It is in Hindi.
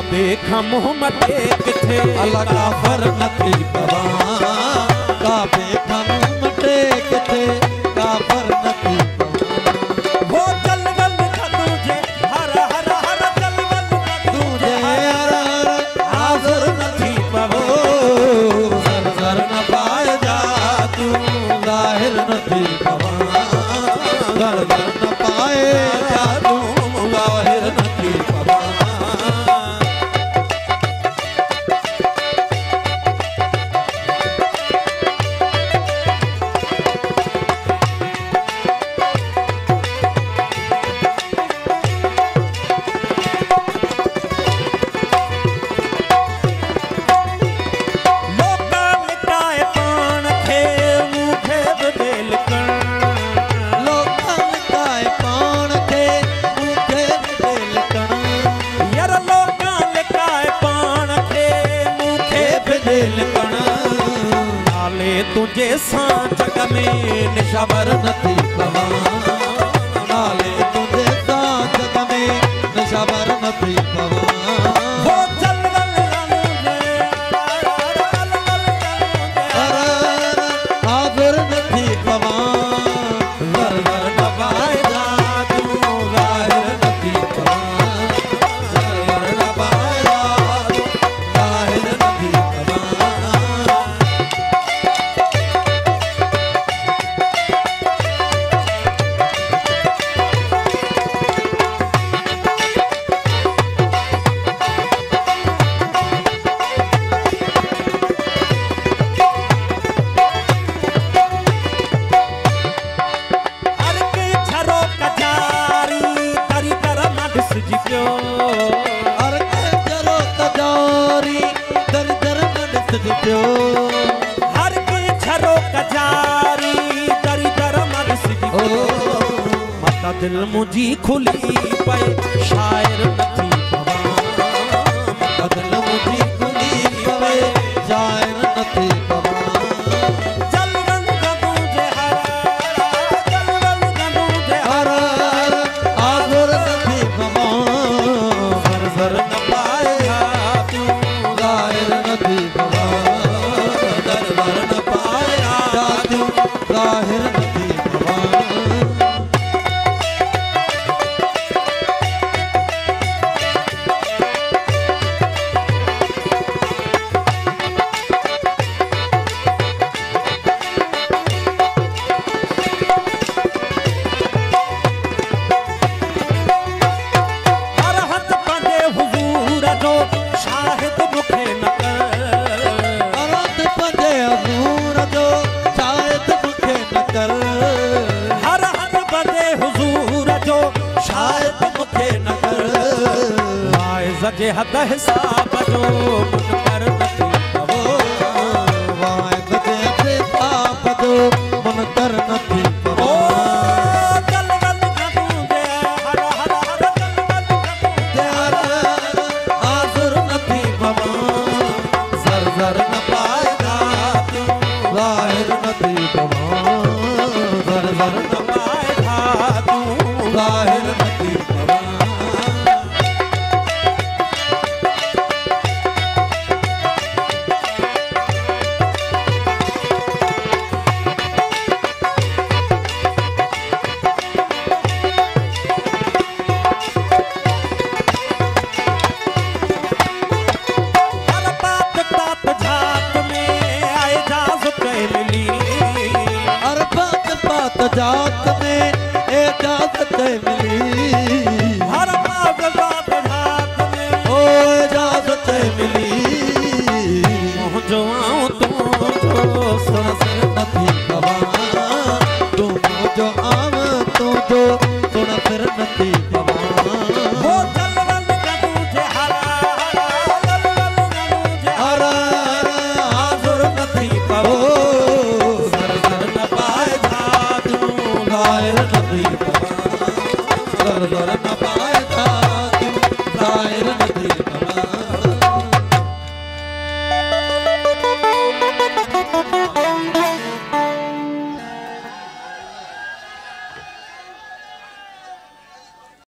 काबे खमो मटे किथे अला काफर नथी पवा काबे खमो मटे किथे काफर नथी पवा वो चल वल तुझे हर हर हर चल वल तुझे हर हर हाज़िर नथी पवो सर सर न पाए जा तू ज़ाहिर नथी पवा सर सर न पाए जा तू ज़ाहिर नथी पवा तुझे सांच में निशावर नथी पवा नाले तुझे सांच में निशावर नथी पवा वो चल वल हाज़िर नथी पवा ज़र ज़र न पाए जा तू ज़ाहिर नथी पवा ज़र ज़र न पाए जा तू ज़ाहिर नथी पवा हर के छरो कजारी दरी दर मर्स मता दिल मुझी खुली पे शायर नथी पवा मता दिल मुझी खुली पे शायर नथी पवा चल वल तुझे हर चल वल तुझे हर हाज़िर नथी पवा सर सर न पाए तू ज़ाहिर नथी पवा दर दर न पाए तू ज़ाहिर नथी पवा जे हद हिसाब जो मुनकर नथी पवो वाइद जे हिसाब जो मुनकर नथी पवो चल वल तुझे हर हर हर चल वल तुझे हर हाज़िर नथी पवा ज़र ज़र न पाए जा तू ज़ाहिर नथी पवा ज़र ज़र न पाए जा तू ज़ाहिर नथी पवा जात में इजाज़त मिली हर बात बात जात में ओ इजाज़त मिली जो आऊं तू जो सुन सिर नथी पवा तू जो आव तू जो सुन सिर नथी पवा